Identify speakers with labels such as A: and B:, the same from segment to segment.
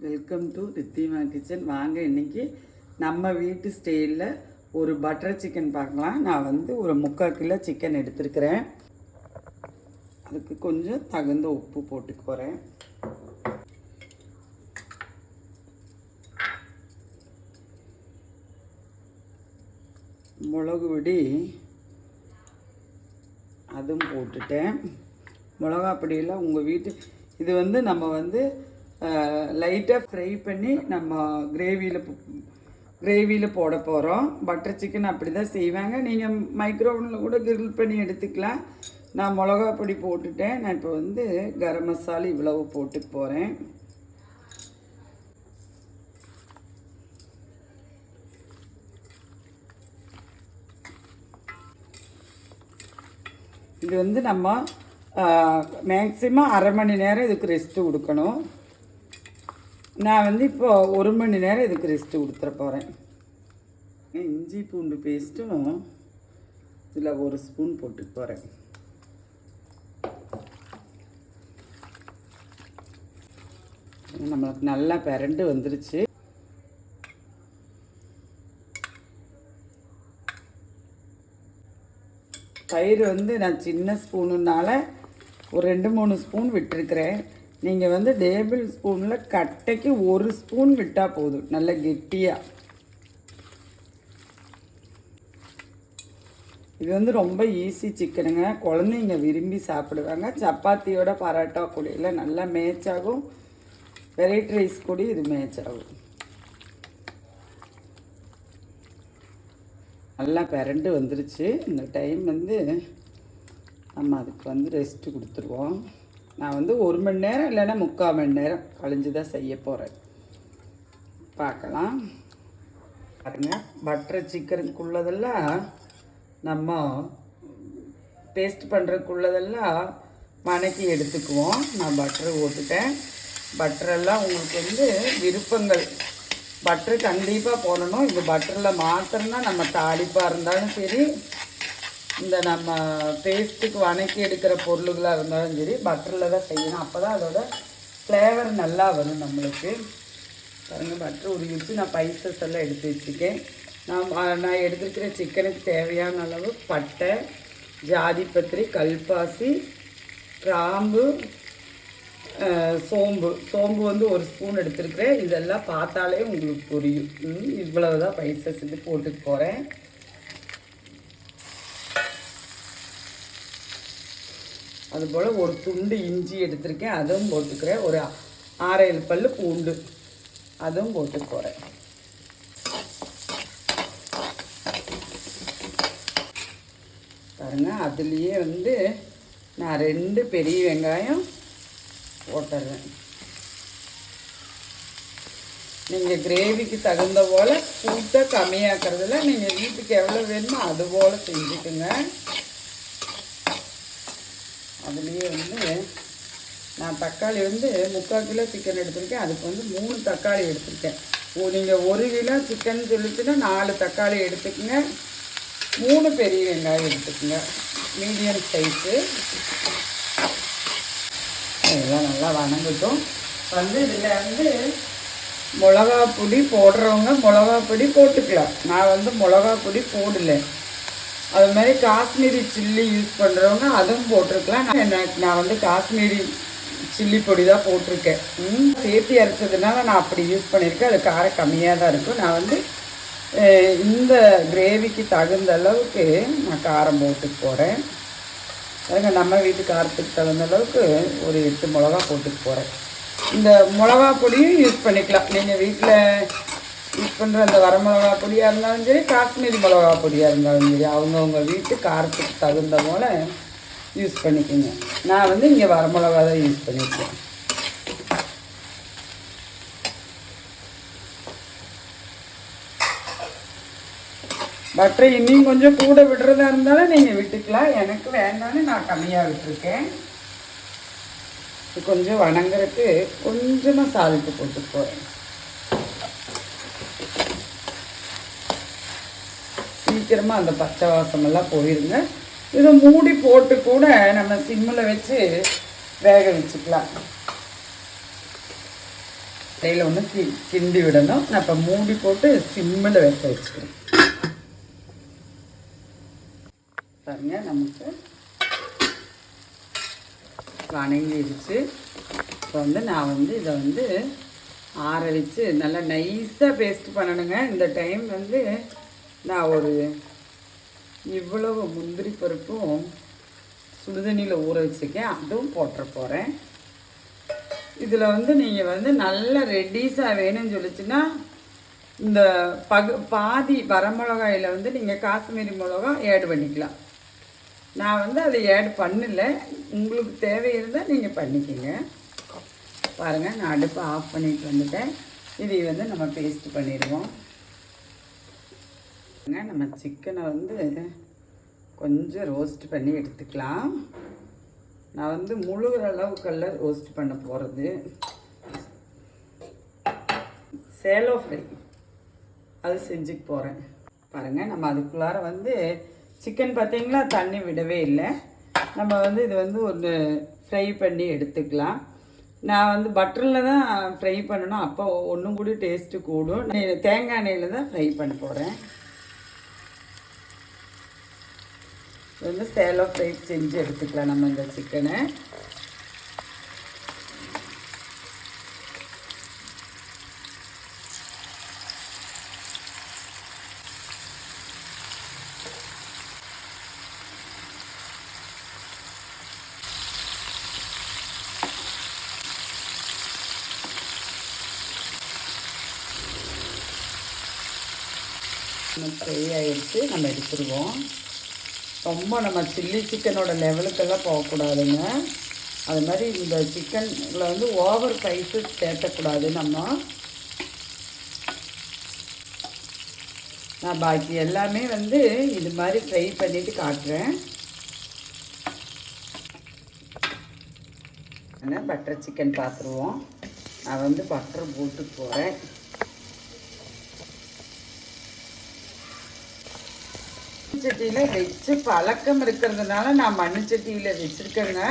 A: Welcome to Ridhima kitchen. வாங்க இன்றைக்கி நம்ம வீட்டு ஸ்டைலில் ஒரு பட்டர் சிக்கன் பார்க்கலாம். நான் வந்து ஒரு 3/4 கிலோ சிக்கன் எடுத்துருக்கிறேன். அதுக்கு கொஞ்சம் தகுந்த உப்பு போட்டுக்க போகிறேன். மிளகு பொடி அதுவும் போட்டுட்டேன். மிளகா பொடியெல்லாம் உங்கள் வீட்டு இது வந்து நம்ம வந்து லைட்டாக ஃப்ரை பண்ணி நம்ம கிரேவியில் போட போகிறோம். பட்டர் சிக்கன் அப்படி தான் செய்வாங்க. நீங்கள் மைக்ரோவனில் கூட கிரில் பண்ணி எடுத்துக்கலாம். நான் மிளகா பொடி போட்டுட்டேன். நான் இப்போ வந்து கரம் மசாலா இவ்வளவு போட்டு போகிறேன். இது வந்து நம்ம மேக்ஸிமம் அரை மணி நேரம் இதுக்கு ரெஸ்ட்டு கொடுக்கணும். நான் வந்து இப்போ 1 மணி நேரம் இதுக்கு ரெஸ்ட்டு கொடுத்துட போகிறேன். இஞ்சி பூண்டு பேஸ்ட்டும் இதில் 1 ஸ்பூன் போட்டு போகிறேன். நம்மளுக்கு நல்லா பிரண்டு வந்துருச்சு. தயிர் வந்து நான் சின்ன ஸ்பூனுனால ஒரு 2-3 ஸ்பூன் விட்டுருக்கிறேன். நீங்கள் வந்து டேபிள் ஸ்பூனில் கட்டைக்கு 1 ஸ்பூன் விட்டால் போதும், நல்ல கெட்டியாக. இது வந்து ரொம்ப ஈஸி சிக்கனுங்க. குழந்தைங்க விரும்பி சாப்பிடுவாங்க. சப்பாத்தியோட பரோட்டா கூடையில் நல்லா மேட்ச் ஆகும். வெரைட்டி ரைஸ் கூட இது மேட்ச் ஆகும். நல்லா பிரண்டு வந்துருச்சு. இந்த டைம் வந்து நம்ம அதுக்கு வந்து ரெஸ்ட்டு கொடுத்துருவோம். நான் வந்து 1 மணி நேரம் இல்லைன்னா 3/4 மணி நேரம் கழிஞ்சு தான் செய்ய போகிறேன். பார்க்கலாம். பாருங்க, பட்டர் சிக்கனுக்குள்ளதெல்லாம் நம்ம பேஸ்ட் பண்ணுறதுக்குள்ளதெல்லாம் வணக்கி எடுத்துக்குவோம். நான் பட்டரை போட்டுட்டேன். பட்டரெல்லாம் உங்களுக்கு வந்து விருப்பங்கள். பட்டரு கண்டிப்பாக போடணும். இது பட்டரில் மாத்திரம்தான் நம்ம தாளிப்பாக இருந்தாலும் சரி, இந்த நம்ம பேஸ்ட்டுக்கு வணக்கி எடுக்கிற பொருளுகளாக இருந்தாலும் சரி, பட்டரில் தான் செய்யணும். அப்போ தான் அதோட ஃப்ளேவர் நல்லா வரும் நம்மளுக்கு. பாருங்கள், பட்டர் உருகிச்சு. நான் பைசஸ் எல்லாம் எடுத்து வச்சுருக்கேன். நான் எடுத்துருக்கிற சிக்கனுக்கு தேவையான அளவு பட்டை, ஜாதிப்பத்திரி, கல்பாசி, கிராம்பு, சோம்பு வந்து 1 ஸ்பூன் எடுத்துருக்கிறேன். இதெல்லாம் பார்த்தாலே உங்களுக்கு புரியும். இவ்வளவு தான் பைசஸ் இது போட்டுட்டு போகிறேன். அதுபோல் 1 துண்டு இஞ்சி எடுத்துருக்கேன், அதுவும் போட்டுக்கிறேன். ஒரு 6-7 பல் பூண்டு அதுவும் போட்டு போகிறேன். பாருங்கள், அதுலேயே வந்து நான் 2 பெரிய வெங்காயம் போட்டுறேன். நீங்கள் கிரேவிக்கு தகுந்த போல் கூட்ட கம்மியாக்குறதுல நீங்கள் வீட்டுக்கு எவ்வளோ வேணுமோ அது போல் செஞ்சுக்குங்க. அதுலேயே வந்து நான் தக்காளி வந்து 3/4 கிலோ சிக்கன் எடுத்திருக்கேன். அதுக்கு வந்து 3 தக்காளி எடுத்திருக்கேன். நீங்கள் 1 கிலோ சிக்கன் சொல்லிச்சுன்னா 4 தக்காளி எடுத்துக்கோங்க. 3 பெரிய வெங்காயம் எடுத்துக்கோங்க, மீடியம் சைஸு. இதெல்லாம் நல்லா வணங்கட்டும். வந்து இதில் வந்து மிளகா பொடி போடுறவங்க மிளகா பொடி போட்டுக்கலாம். நான் வந்து மிளகா பொடி போடலை. அது மாதிரி காஷ்மீரி சில்லி யூஸ் பண்ணுறவங்க அதுவும் போட்டிருக்கலாம். நான் வந்து காஷ்மீரி சில்லி பொடி தான் போட்டிருக்கேன். சேர்த்து அரைச்சதுனால நான் அப்படி யூஸ் பண்ணியிருக்கேன். அது காரம் கம்மியாக தான் இருக்கும். நான் வந்து இந்த கிரேவிக்கு தகுந்த அளவுக்கு நான் காரம் போட்டு போகிறேன். அதுங்க நம்ம வீட்டு காரத்துக்கு தகுந்த அளவுக்கு ஒரு 8 மிளகா போட்டுட்டு போகிறேன். இந்த மிளகா பொடியும் யூஸ் பண்ணிக்கலாம். நீங்கள் வீட்டில் யூஸ் பண்ணுற அந்த வரமிளகா பொடியாக இருந்தாலும் சரி, காஷ்மீரி மிளகா பொடியாக இருந்தாலும் சரி, அவங்கவுங்க வீட்டு காரத்துக்கு தகுந்த போல் யூஸ் பண்ணிக்கோங்க. நான் வந்து இங்கே வரமிளகா தான் யூஸ் பண்ணியிருக்கேன். பட்டரை இன்னும் கொஞ்சம் கூட விடுறதா இருந்தாலும் நீங்கள் விட்டுக்கலாம். எனக்கு வேண்டான்னு நான் கம்மியாக விட்டுருக்கேன். இது கொஞ்சம் வணங்குறதுக்கு கொஞ்சமாக சால்ட்டு போட்டு போகிறேன். சீக்கிரமாக அந்த பச்சை வாசமெல்லாம் போயிருங்க. இதை மூடி போட்டு கூட நம்ம சிம்மில் வச்சு வேக வச்சுக்கலாம். இடையில ஒன்று கிண்டி விடணும். நான் இப்போ மூடி போட்டு சிம்மில் வைக்க வச்சுக்கிறேன். பாருங்க, நமக்கு வணங்கிடுச்சு. இப்போ வந்து நான் வந்து இதை வந்து ஆற வச்சு நல்லா நைஸாக பேஸ்ட் பண்ணணுங்க. இந்த டைம் வந்து நான் ஒரு இவ்வளவு முந்திரி பருப்பும் சுடுதண்ணியில் ஊற வச்சுருக்கேன், அதுவும் போட்டுற போகிறேன். இதில் வந்து நீங்கள் வந்து நல்ல ரெட்டிஸாக வேணும்னு சொல்லிச்சுன்னா இந்த பாதி வரமிளகாயில் வந்து நீங்கள் காஷ்மீரி மிளகா ஆட் பண்ணிக்கலாம். நான் வந்து அதை ஆட் பண்ணல, உங்களுக்கு தேவை இருந்தால் நீங்கள் பண்ணிக்கோங்க. பாருங்கள், நான் அடுப்பை ஆஃப் பண்ணிட்டு வந்துட்டேன். இதை வந்து நம்ம பேஸ்ட் பண்ணிடுவோம். நம்ம சிக்கனை வந்து கொஞ்சம் ரோஸ்ட் பண்ணி எடுத்துக்கலாம். நான் வந்து முழுகிற அளவுக்கெல்லாம் ரோஸ்ட் பண்ண போகிறது. சேலோ ஃப்ரை அது செஞ்சுக்க போகிறேன். பாருங்கள், நம்ம அதுக்குள்ளார வந்து சிக்கன் பார்த்திங்களா தண்ணி விடவே இல்லை. நம்ம வந்து இது வந்து ஒரு ஃப்ரை பண்ணி எடுத்துக்கலாம். நான் வந்து பட்டரில் தான் ஃப்ரை பண்ணணும், அப்போ ஒன்றும் கூட டேஸ்ட்டு கூடும். தேங்காய் எண்ணெயில் தான் ஃப்ரை பண்ண போகிறேன். இது வந்து சேலோ ஃப்ரை செஞ்சு எடுத்துக்கலாம் நம்ம இந்த சிக்கனை. ஃப்ரை ஆகிடுச்சு, நம்ம எடுத்துருவோம். ரொம்ப நம்ம சில்லி சிக்கனோட லெவலுக்கெல்லாம் போகக்கூடாதுங்க. அது மாதிரி இந்த சிக்கனில் வந்து ஓவர் ஸ்பைசஸ் சேர்த்தக்கூடாது. நான் பாக்கி எல்லாமே வந்து இது மாதிரி ஃப்ரை பண்ணிவிட்டு காட்டுறேன். ஆனால் பட்டர் சிக்கன் பார்த்துருவோம். நான் வந்து பட்டர் போட்டு போகிறேன். சட்டியில் வச்சு பழக்கம் இருக்கிறதுனால நான் மண்ணுச்சட்டியில் வச்சுருக்கேங்க.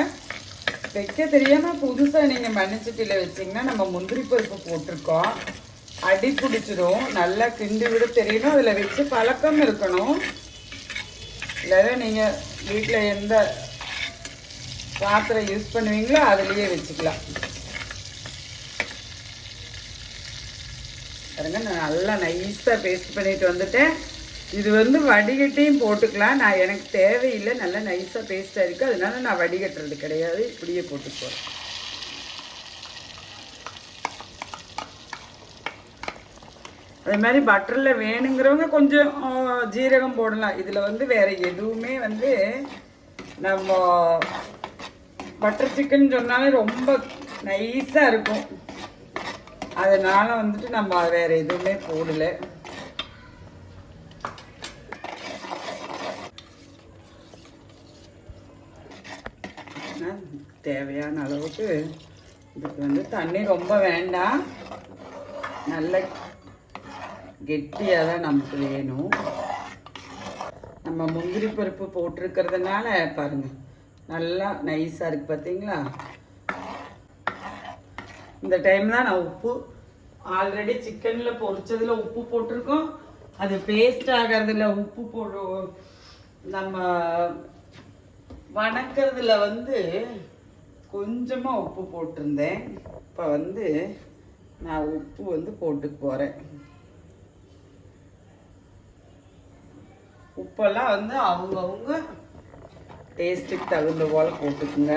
A: வைக்க தெரியாமல் புதுசாக நீங்கள் மண்ணுச்சட்டியில் வச்சிங்கன்னா நம்ம முந்திரி பருப்பு போட்டிருக்கோம், அடி பிடிச்சிடும். நல்லா கிண்டி விட தெரியணும், அதில் வச்சு பழக்கம் இருக்கணும். இல்லைன்னா நீங்கள் வீட்டில் எந்த பாத்திரம் யூஸ் பண்ணுவீங்களோ அதுலேயே வச்சுக்கலாம். பாருங்க, நான் நல்லா நைஸாக பேஸ்ட் பண்ணிட்டு வந்துட்டேன். இது வந்து வடிகட்டியும் போட்டுக்கலாம். நான் எனக்கு தேவையில்லை, நல்லா நைஸாக பேஸ்ட்டாக இருக்குது, அதனால நான் வடிகட்டுறது கிடையாது, இப்படியே போட்டுப்போம். அதே மாதிரி பட்டரில் வேணுங்கிறவங்க கொஞ்சம் ஜீரகம் போடலாம். இதில் வந்து வேறு எதுவுமே வந்து நம்ம பட்டர் சிக்கன் சொன்னாலே ரொம்ப நைஸாக இருக்கும், அதனால் வந்துட்டு நம்ம வேறு எதுவுமே போடலை. தேவையான அளவுக்கு இதுக்கு வந்து தண்ணி ரொம்ப வேண்டாம், நல்ல கெட்டியாக தான் நமக்கு வேணும். நம்ம முந்திரி பருப்பு போட்டிருக்கிறதுனால பாருங்கள் நல்லா நைஸாக இருக்குது பார்த்தீங்களா. இந்த டைம் தான் நான் உப்பு ஆல்ரெடி சிக்கனில் பொரிச்சதில் உப்பு போட்டிருக்கோம், அது பேஸ்ட் ஆகிறதுல உப்பு போடு நம்ம வணக்கிறதுல வந்து கொஞ்சமாக உப்பு போட்டிருந்தேன். இப்போ வந்து நான் உப்பு வந்து போட்டுக்க போகிறேன். உப்பெல்லாம் வந்து அவங்கவுங்க டேஸ்ட்டுக்கு தகுந்த போல் போட்டுக்குங்க.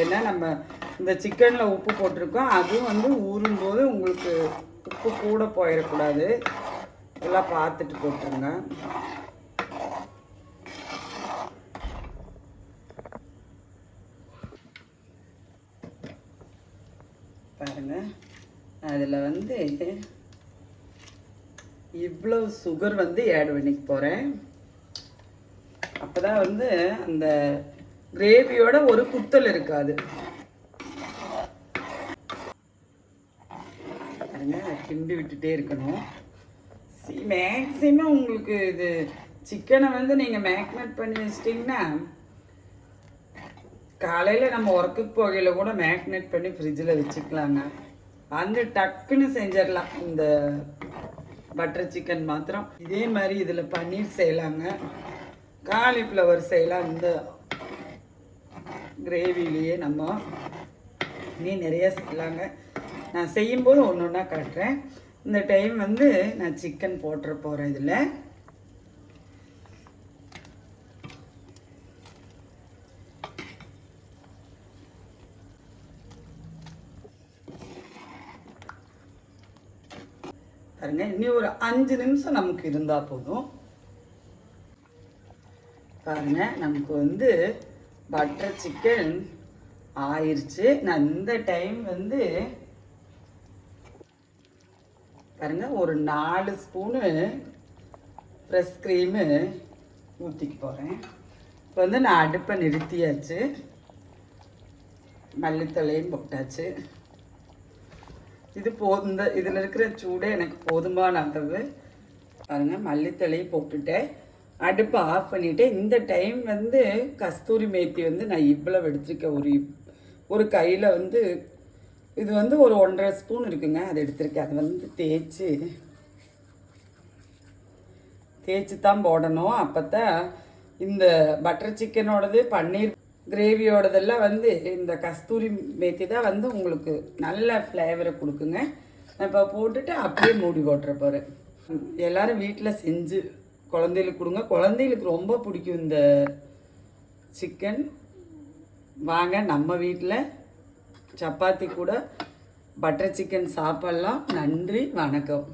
A: ஏன்னா நம்ம இந்த சிக்கனில் உப்பு போட்டிருக்கோம், அதுவும் வந்து ஊறும்போது உங்களுக்கு உப்பு கூட போயிடக்கூடாது, இதெல்லாம் பார்த்துட்டு போட்டுருங்க. பாருங்கள், அதில் வந்து இவ்வளோ சுகர் வந்து ஆட் பண்ணிக்க போகிறேன். அப்போ தான் வந்து அந்த கிரேவியோட ஒரு குத்தல் இருக்காது. பாருங்கள், கிண்டி விட்டுட்டே இருக்கணும். மேக்ஸிமம் உங்களுக்கு இது சிக்கனை வந்து நீங்கள் மேக்னேட் பண்ணி வச்சிட்டிங்கன்னா காலையில் நம்ம ஒர்க்குக்கு போகையில் கூட மேக்னேட் பண்ணி ஃப்ரிட்ஜில் வச்சுக்கலாங்க. வந்து டக்குன்னு செஞ்சிடலாம் இந்த பட்டர் சிக்கன் மாத்திரம். இதே மாதிரி இதில் பன்னீர் செய்யலாங்க, காலிஃப்ளவர் செய்யலாம். இந்த கிரேவிலேயே நம்ம இன்னும் நிறைய செய்யலாங்க. நான் செய்யும்போது ஒன்று ஒன்றா காட்டுறேன். இந்த டைம் வந்து நான் சிக்கன் போட்டுற போகிறேன். இதில் பாருங்க, இன்னும் ஒரு 5 நிமிஷம் நமக்கு இருந்தால் போதும். பாருங்க, நமக்கு வந்து பட்டர் சிக்கன் ஆயிடுச்சு. நான் இந்த டைம் வந்து பாருங்க ஒரு 4 ஸ்பூனு ஃப்ரெஷ் க்ரீமு ஊற்றிக்க போகிறேன். இப்போ வந்து நான் அடுப்பை நிறுத்தியாச்சு, மல்லித்தலையும் போட்டாச்சு. இது போதும், இதில் இருக்கிற சூடே எனக்கு போதுமான அளவு. பாருங்கள், மல்லித்தலையும் போட்டுட்டேன், அடுப்பை ஆஃப் பண்ணிவிட்டேன். இந்த டைம் வந்து கஸ்தூரி மேத்தி வந்து நான் இவ்வளவு எடுத்திருக்கேன். ஒரு கையில் வந்து இது வந்து ஒரு 1.5 ஸ்பூன் இருக்குங்க, அதை எடுத்திருக்கேன். அதை வந்து தேய்ச்சி தான் போடணும். அப்போ தான் இந்த பட்டர் சிக்கனோடது பன்னீர் கிரேவியோடதெல்லாம் வந்து இந்த கஸ்தூரி மேத்தி தான் வந்து உங்களுக்கு நல்ல ஃப்ளேவரை கொடுக்குங்க. நான் இப்போ போட்டுட்டு அப்படியே மூடி போட்டுற போகிறேன். எல்லோரும் வீட்டில் செஞ்சு குழந்தைகளுக்கு கொடுங்க, குழந்தைகளுக்கு ரொம்ப பிடிக்கும் இந்த சிக்கன். வாங்க, நம்ம வீட்டில் சப்பாத்தி கூட பட்டர் சிக்கன் சாப்பிட்லாம். நன்றி, வணக்கம்.